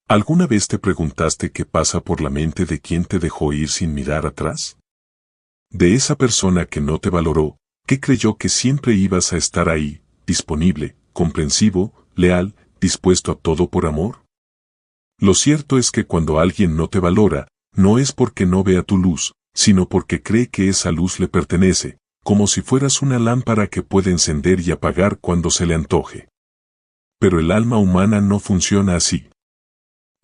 ¿Alguna vez te preguntaste qué pasa por la mente de quien te dejó ir sin mirar atrás? De esa persona que no te valoró, que creyó que siempre ibas a estar ahí, disponible, comprensivo, leal, dispuesto a todo por amor. Lo cierto es que cuando alguien no te valora, no es porque no vea tu luz, sino porque cree que esa luz le pertenece, como si fueras una lámpara que puede encender y apagar cuando se le antoje. Pero el alma humana no funciona así.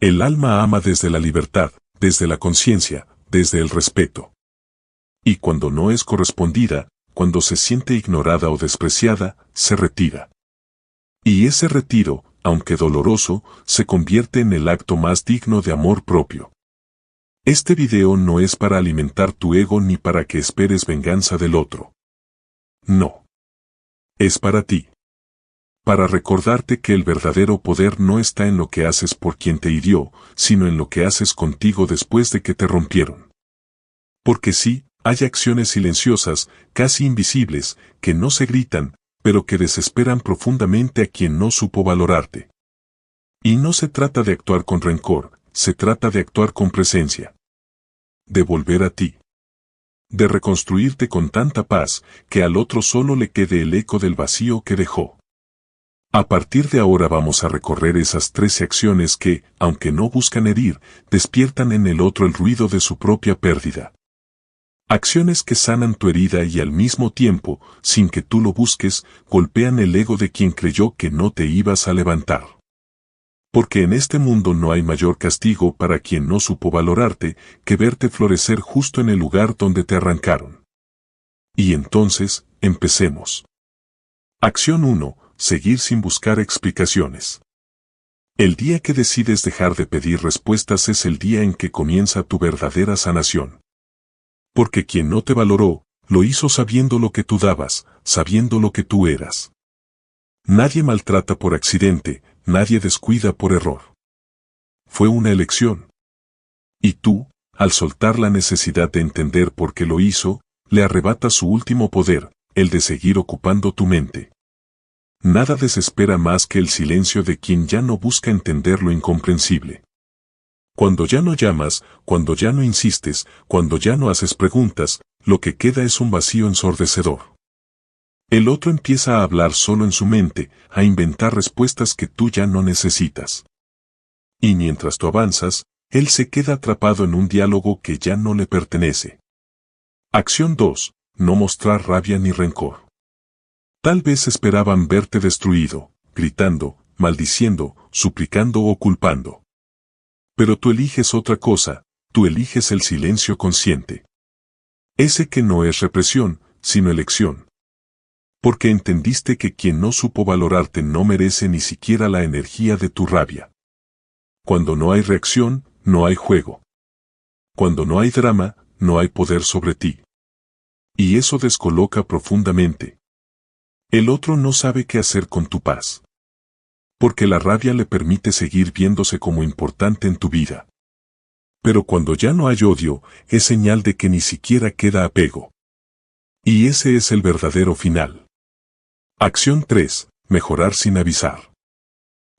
El alma ama desde la libertad, desde la conciencia, desde el respeto. Y cuando no es correspondida, cuando se siente ignorada o despreciada, se retira. Y ese retiro, aunque doloroso, se convierte en el acto más digno de amor propio. Este video no es para alimentar tu ego ni para que esperes venganza del otro. No. Es para ti. Para recordarte que el verdadero poder no está en lo que haces por quien te hirió, sino en lo que haces contigo después de que te rompieron. Porque sí, hay acciones silenciosas, casi invisibles, que no se gritan, pero que desesperan profundamente a quien no supo valorarte. Y no se trata de actuar con rencor, se trata de actuar con presencia. De volver a ti. De reconstruirte con tanta paz, que al otro solo le quede el eco del vacío que dejó. A partir de ahora vamos a recorrer esas 13 acciones que, aunque no buscan herir, despiertan en el otro el ruido de su propia pérdida. Acciones que sanan tu herida y al mismo tiempo, sin que tú lo busques, golpean el ego de quien creyó que no te ibas a levantar. Porque en este mundo no hay mayor castigo para quien no supo valorarte que verte florecer justo en el lugar donde te arrancaron. Y entonces, empecemos. Acción 1. Seguir sin buscar explicaciones. El día que decides dejar de pedir respuestas es el día en que comienza tu verdadera sanación. Porque quien no te valoró, lo hizo sabiendo lo que tú dabas, sabiendo lo que tú eras. Nadie maltrata por accidente, nadie descuida por error. Fue una elección. Y tú, al soltar la necesidad de entender por qué lo hizo, le arrebatas su último poder, el de seguir ocupando tu mente. Nada desespera más que el silencio de quien ya no busca entender lo incomprensible. Cuando ya no llamas, cuando ya no insistes, cuando ya no haces preguntas, lo que queda es un vacío ensordecedor. El otro empieza a hablar solo en su mente, a inventar respuestas que tú ya no necesitas. Y mientras tú avanzas, él se queda atrapado en un diálogo que ya no le pertenece. Acción 2. No mostrar rabia ni rencor. Tal vez esperaban verte destruido, gritando, maldiciendo, suplicando o culpando. Pero tú eliges otra cosa, tú eliges el silencio consciente. Ese que no es represión, sino elección. Porque entendiste que quien no supo valorarte no merece ni siquiera la energía de tu rabia. Cuando no hay reacción, no hay juego. Cuando no hay drama, no hay poder sobre ti. Y eso descoloca profundamente. El otro no sabe qué hacer con tu paz. Porque la rabia le permite seguir viéndose como importante en tu vida. Pero cuando ya no hay odio, es señal de que ni siquiera queda apego. Y ese es el verdadero final. Acción 3. Mejorar sin avisar.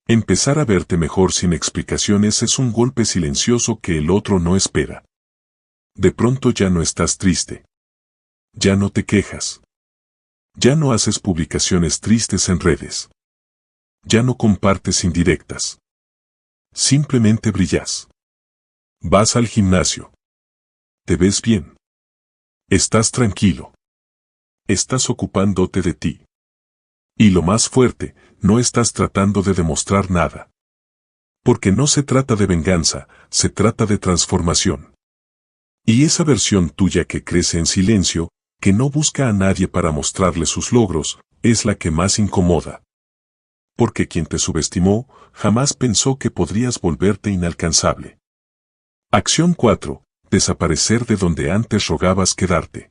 Empezar a verte mejor sin explicaciones es un golpe silencioso que el otro no espera. De pronto ya no estás triste. Ya no te quejas. Ya no haces publicaciones tristes en redes. Ya no compartes indirectas. Simplemente brillas. Vas al gimnasio. Te ves bien. Estás tranquilo. Estás ocupándote de ti. Y lo más fuerte, no estás tratando de demostrar nada. Porque no se trata de venganza, se trata de transformación. Y esa versión tuya que crece en silencio, que no busca a nadie para mostrarle sus logros, es la que más incomoda. Porque quien te subestimó, jamás pensó que podrías volverte inalcanzable. Acción 4. Desaparecer de donde antes rogabas quedarte.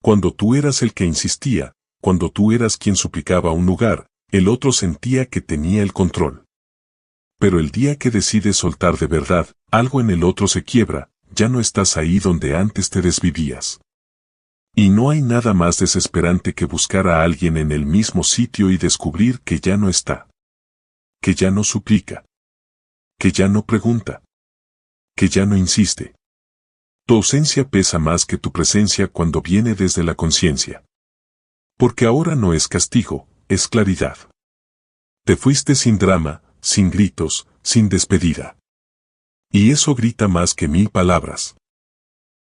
Cuando tú eras el que insistía, cuando tú eras quien suplicaba un lugar, el otro sentía que tenía el control. Pero el día que decides soltar de verdad, algo en el otro se quiebra, ya no estás ahí donde antes te desvivías. Y no hay nada más desesperante que buscar a alguien en el mismo sitio y descubrir que ya no está. Que ya no suplica. que ya no pregunta, que ya no insiste. Tu ausencia pesa más que tu presencia cuando viene desde la conciencia. Porque ahora no es castigo, es claridad. Te fuiste sin drama, sin gritos, sin despedida. Y eso grita más que 1000 palabras.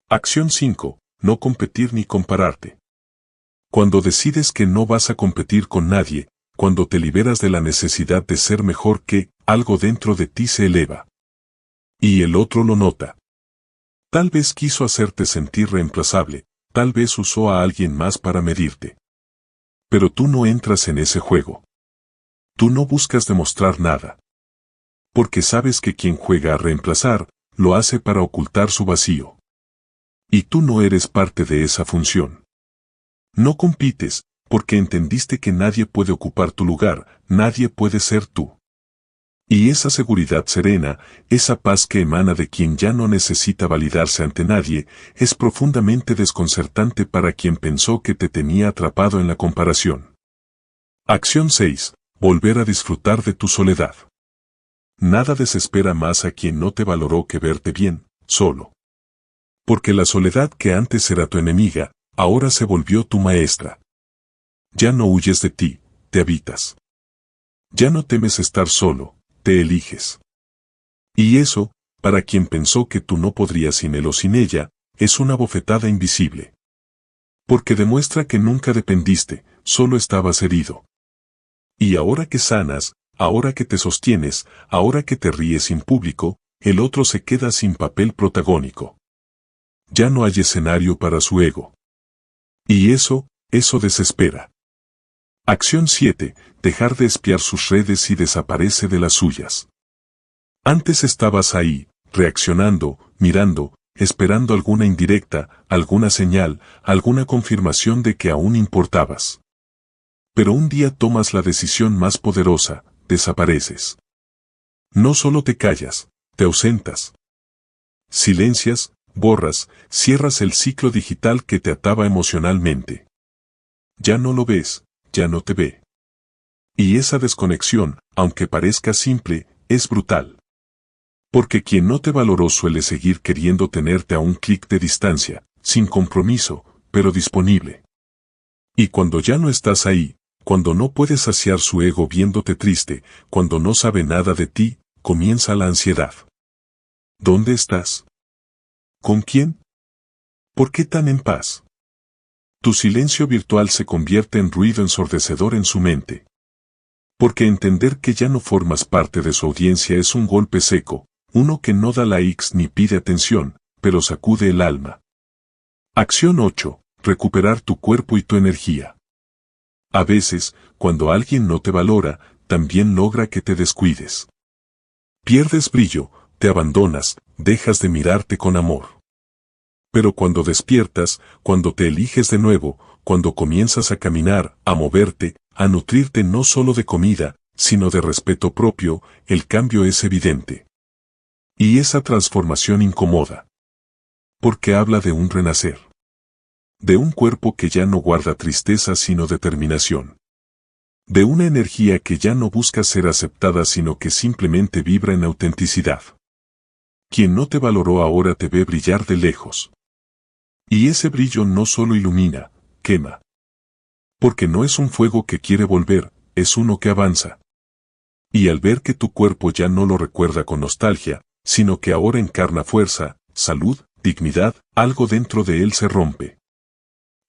Acción 5. No competir ni compararte. Cuando decides que no vas a competir con nadie, cuando te liberas de la necesidad de ser mejor que, algo dentro de ti se eleva. Y el otro lo nota. Tal vez quiso hacerte sentir reemplazable, tal vez usó a alguien más para medirte. Pero tú no entras en ese juego. Tú no buscas demostrar nada. Porque sabes que quien juega a reemplazar, lo hace para ocultar su vacío. Y tú no eres parte de esa función. No compites, porque entendiste que nadie puede ocupar tu lugar, nadie puede ser tú. Y esa seguridad serena, esa paz que emana de quien ya no necesita validarse ante nadie, es profundamente desconcertante para quien pensó que te tenía atrapado en la comparación. Acción 6. Volver a disfrutar de tu soledad. Nada desespera más a quien no te valoró que verte bien, solo. Porque la soledad que antes era tu enemiga, ahora se volvió tu maestra. Ya no huyes de ti, te habitas. Ya no temes estar solo, te eliges. Y eso, para quien pensó que tú no podrías sin él o sin ella, es una bofetada invisible. Porque demuestra que nunca dependiste, solo estabas herido. Y ahora que sanas, ahora que te sostienes, ahora que te ríes en público, el otro se queda sin papel protagónico. Ya no hay escenario para su ego. Y eso desespera. Acción 7. Dejar de espiar sus redes y desaparece de las suyas. Antes estabas ahí, reaccionando, mirando, esperando alguna indirecta, alguna señal, alguna confirmación de que aún importabas. Pero un día tomas la decisión más poderosa, desapareces. No solo te callas, te ausentas. Silencias, borras, cierras el ciclo digital que te ataba emocionalmente. Ya no lo ves, ya no te ve. Y esa desconexión, aunque parezca simple, es brutal. Porque quien no te valoró suele seguir queriendo tenerte a un clic de distancia, sin compromiso, pero disponible. Y cuando ya no estás ahí, cuando no puedes saciar su ego viéndote triste, cuando no sabe nada de ti, comienza la ansiedad. ¿Dónde estás? ¿Con quién? ¿Por qué tan en paz? Tu silencio virtual se convierte en ruido ensordecedor en su mente. Porque entender que ya no formas parte de su audiencia es un golpe seco, uno que no da likes ni pide atención, pero sacude el alma. Acción 8. Recuperar tu cuerpo y tu energía. A veces, cuando alguien no te valora, también logra que te descuides. Pierdes brillo, te abandonas, dejas de mirarte con amor. Pero cuando despiertas, cuando te eliges de nuevo, cuando comienzas a caminar, a moverte, a nutrirte no solo de comida, sino de respeto propio, el cambio es evidente. Y esa transformación incomoda. Porque habla de un renacer. De un cuerpo que ya no guarda tristeza sino determinación. De una energía que ya no busca ser aceptada sino que simplemente vibra en autenticidad. Quien no te valoró ahora te ve brillar de lejos. Y ese brillo no solo ilumina, quema. Porque no es un fuego que quiere volver, es uno que avanza. Y al ver que tu cuerpo ya no lo recuerda con nostalgia, sino que ahora encarna fuerza, salud, dignidad, algo dentro de él se rompe.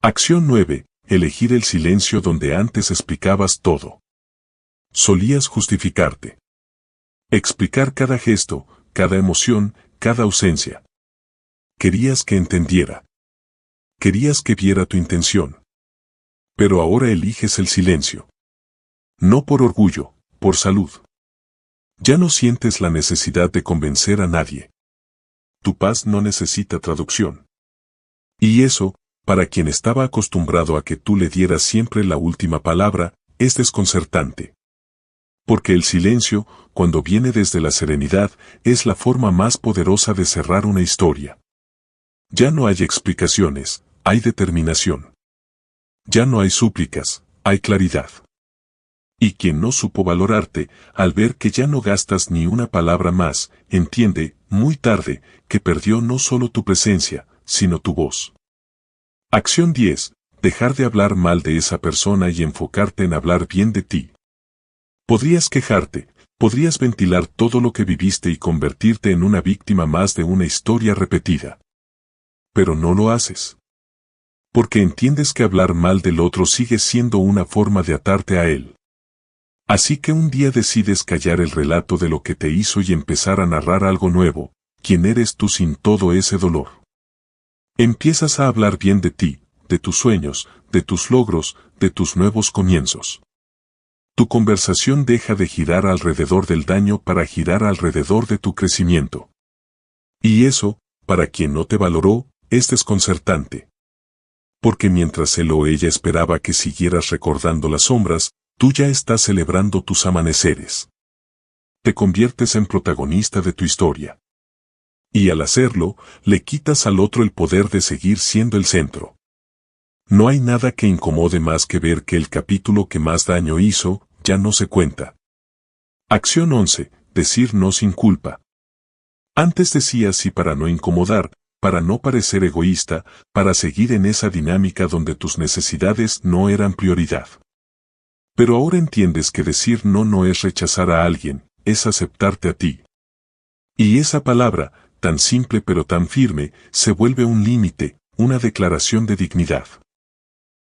Acción 9. Elegir el silencio donde antes explicabas todo. Solías justificarte. Explicar cada gesto, cada emoción, cada ausencia. Querías que entendiera. Querías que viera tu intención. Pero ahora eliges el silencio. No por orgullo, por salud. Ya no sientes la necesidad de convencer a nadie. Tu paz no necesita traducción. Y eso, para quien estaba acostumbrado a que tú le dieras siempre la última palabra, es desconcertante. Porque el silencio, cuando viene desde la serenidad, es la forma más poderosa de cerrar una historia. Ya no hay explicaciones, hay determinación. Ya no hay súplicas, hay claridad. Y quien no supo valorarte, al ver que ya no gastas ni una palabra más, entiende, muy tarde, que perdió no solo tu presencia, sino tu voz. Acción 10. Dejar de hablar mal de esa persona y enfocarte en hablar bien de ti. Podrías quejarte, podrías ventilar todo lo que viviste y convertirte en una víctima más de una historia repetida. Pero no lo haces. Porque entiendes que hablar mal del otro sigue siendo una forma de atarte a él. Así que un día decides callar el relato de lo que te hizo y empezar a narrar algo nuevo, quién eres tú sin todo ese dolor. Empiezas a hablar bien de ti, de tus sueños, de tus logros, de tus nuevos comienzos. Tu conversación deja de girar alrededor del daño para girar alrededor de tu crecimiento. Y eso, para quien no te valoró, es desconcertante. Porque mientras él o ella esperaba que siguieras recordando las sombras, tú ya estás celebrando tus amaneceres. Te conviertes en protagonista de tu historia. Y al hacerlo, le quitas al otro el poder de seguir siendo el centro. No hay nada que incomode más que ver que el capítulo que más daño hizo, ya no se cuenta. Acción 11. Decir no sin culpa. Antes decías sí para no incomodar, para no parecer egoísta, para seguir en esa dinámica donde tus necesidades no eran prioridad. Pero ahora entiendes que decir no no es rechazar a alguien, es aceptarte a ti. Y esa palabra, tan simple pero tan firme, se vuelve un límite, una declaración de dignidad.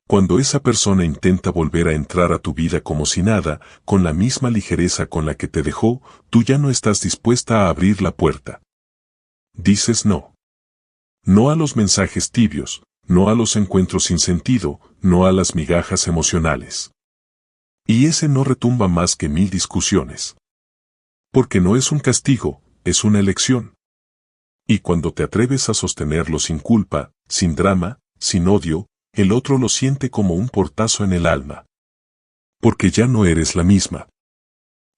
Cuando esa persona intenta volver a entrar a tu vida como si nada, con la misma ligereza con la que te dejó, tú ya no estás dispuesta a abrir la puerta. Dices no. No a los mensajes tibios, no a los encuentros sin sentido, no a las migajas emocionales. Y ese no retumba más que 1000 discusiones. Porque no es un castigo, es una elección. Y cuando te atreves a sostenerlo sin culpa, sin drama, sin odio, el otro lo siente como un portazo en el alma. Porque ya no eres la misma.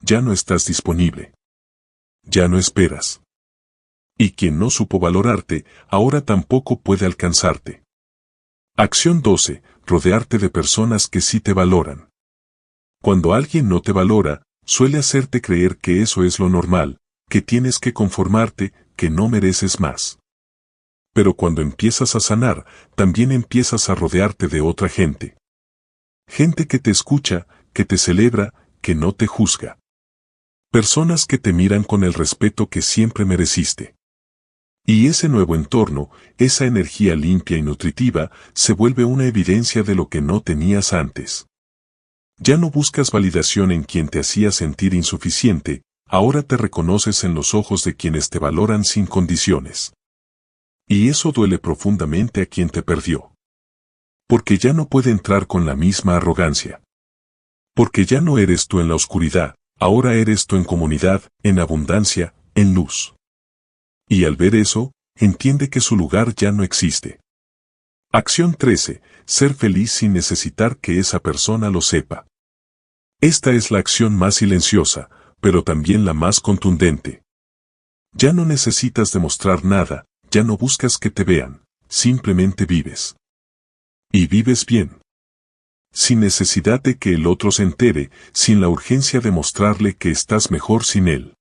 Ya no estás disponible. Ya no esperas. Y quien no supo valorarte, ahora tampoco puede alcanzarte. Acción 12. Rodearte de personas que sí te valoran. Cuando alguien no te valora, suele hacerte creer que eso es lo normal, que tienes que conformarte, que no mereces más. Pero cuando empiezas a sanar, también empiezas a rodearte de otra gente. Gente que te escucha, que te celebra, que no te juzga. Personas que te miran con el respeto que siempre mereciste. Y ese nuevo entorno, esa energía limpia y nutritiva, se vuelve una evidencia de lo que no tenías antes. Ya no buscas validación en quien te hacía sentir insuficiente, ahora te reconoces en los ojos de quienes te valoran sin condiciones. Y eso duele profundamente a quien te perdió. Porque ya no puede entrar con la misma arrogancia. Porque ya no eres tú en la oscuridad, ahora eres tú en comunidad, en abundancia, en luz. Y al ver eso, entiende que su lugar ya no existe. Acción 13. Ser feliz sin necesitar que esa persona lo sepa. Esta es la acción más silenciosa, pero también la más contundente. Ya no necesitas demostrar nada, ya no buscas que te vean, simplemente vives. Y vives bien. Sin necesidad de que el otro se entere, sin la urgencia de mostrarle que estás mejor sin él.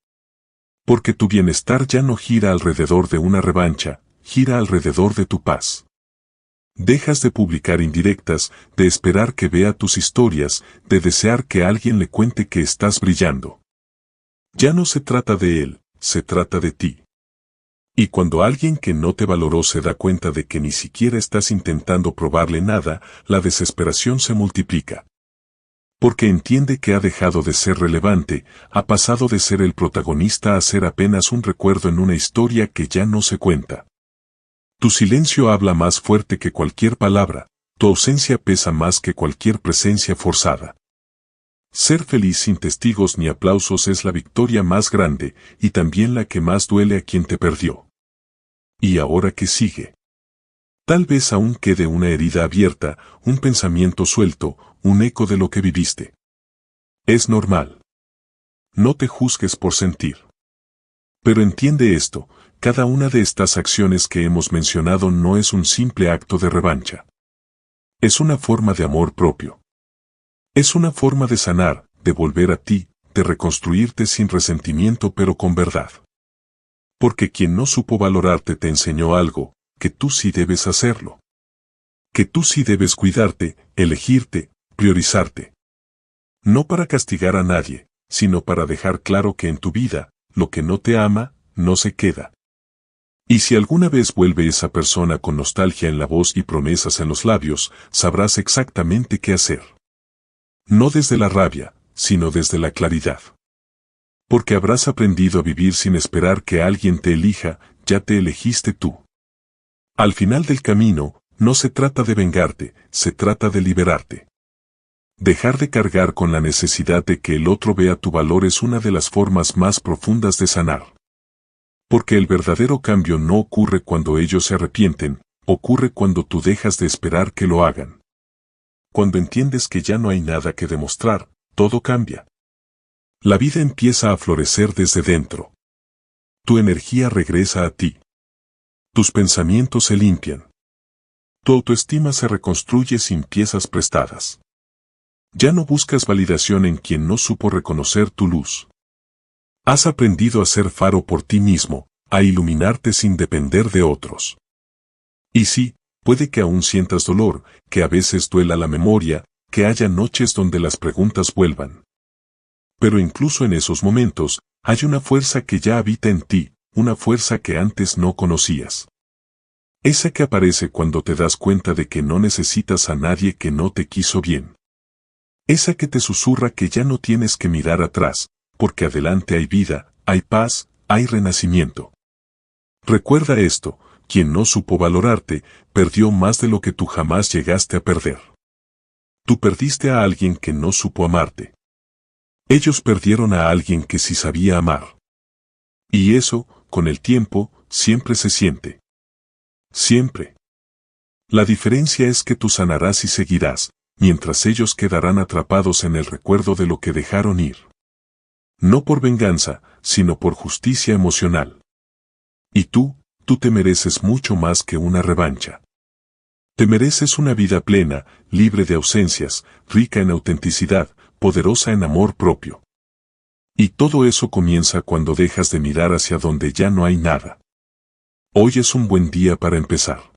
Porque tu bienestar ya no gira alrededor de una revancha, gira alrededor de tu paz. Dejas de publicar indirectas, de esperar que vea tus historias, de desear que alguien le cuente que estás brillando. Ya no se trata de él, se trata de ti. Y cuando alguien que no te valoró se da cuenta de que ni siquiera estás intentando probarle nada, la desesperación se multiplica. Porque entiende que ha dejado de ser relevante, ha pasado de ser el protagonista a ser apenas un recuerdo en una historia que ya no se cuenta. Tu silencio habla más fuerte que cualquier palabra, tu ausencia pesa más que cualquier presencia forzada. Ser feliz sin testigos ni aplausos es la victoria más grande, y también la que más duele a quien te perdió. ¿Y ahora qué sigue? Tal vez aún quede una herida abierta, un pensamiento suelto, un eco de lo que viviste. Es normal. No te juzgues por sentir. Pero entiende esto, cada una de estas acciones que hemos mencionado no es un simple acto de revancha. Es una forma de amor propio. Es una forma de sanar, de volver a ti, de reconstruirte sin resentimiento pero con verdad. Porque quien no supo valorarte te enseñó algo, que tú sí debes hacerlo. Que tú sí debes cuidarte, elegirte, priorizarte. No para castigar a nadie, sino para dejar claro que en tu vida, lo que no te ama, no se queda. Y si alguna vez vuelve esa persona con nostalgia en la voz y promesas en los labios, sabrás exactamente qué hacer. No desde la rabia, sino desde la claridad. Porque habrás aprendido a vivir sin esperar que alguien te elija, ya te elegiste tú. Al final del camino, no se trata de vengarte, se trata de liberarte. Dejar de cargar con la necesidad de que el otro vea tu valor es una de las formas más profundas de sanar. Porque el verdadero cambio no ocurre cuando ellos se arrepienten, ocurre cuando tú dejas de esperar que lo hagan. Cuando entiendes que ya no hay nada que demostrar, todo cambia. La vida empieza a florecer desde dentro. Tu energía regresa a ti. Tus pensamientos se limpian. Tu autoestima se reconstruye sin piezas prestadas. Ya no buscas validación en quien no supo reconocer tu luz. Has aprendido a ser faro por ti mismo, a iluminarte sin depender de otros. Y sí, puede que aún sientas dolor, que a veces duela la memoria, que haya noches donde las preguntas vuelvan. Pero incluso en esos momentos, hay una fuerza que ya habita en ti, una fuerza que antes no conocías. Esa que aparece cuando te das cuenta de que no necesitas a nadie que no te quiso bien. Esa que te susurra que ya no tienes que mirar atrás, porque adelante hay vida, hay paz, hay renacimiento. Recuerda esto, quien no supo valorarte, perdió más de lo que tú jamás llegaste a perder. Tú perdiste a alguien que no supo amarte. Ellos perdieron a alguien que sí sabía amar. Y eso, con el tiempo, siempre se siente. Siempre. La diferencia es que tú sanarás y seguirás, mientras ellos quedarán atrapados en el recuerdo de lo que dejaron ir. No por venganza, sino por justicia emocional. Y tú te mereces mucho más que una revancha. Te mereces una vida plena, libre de ausencias, rica en autenticidad, poderosa en amor propio. Y todo eso comienza cuando dejas de mirar hacia donde ya no hay nada. Hoy es un buen día para empezar.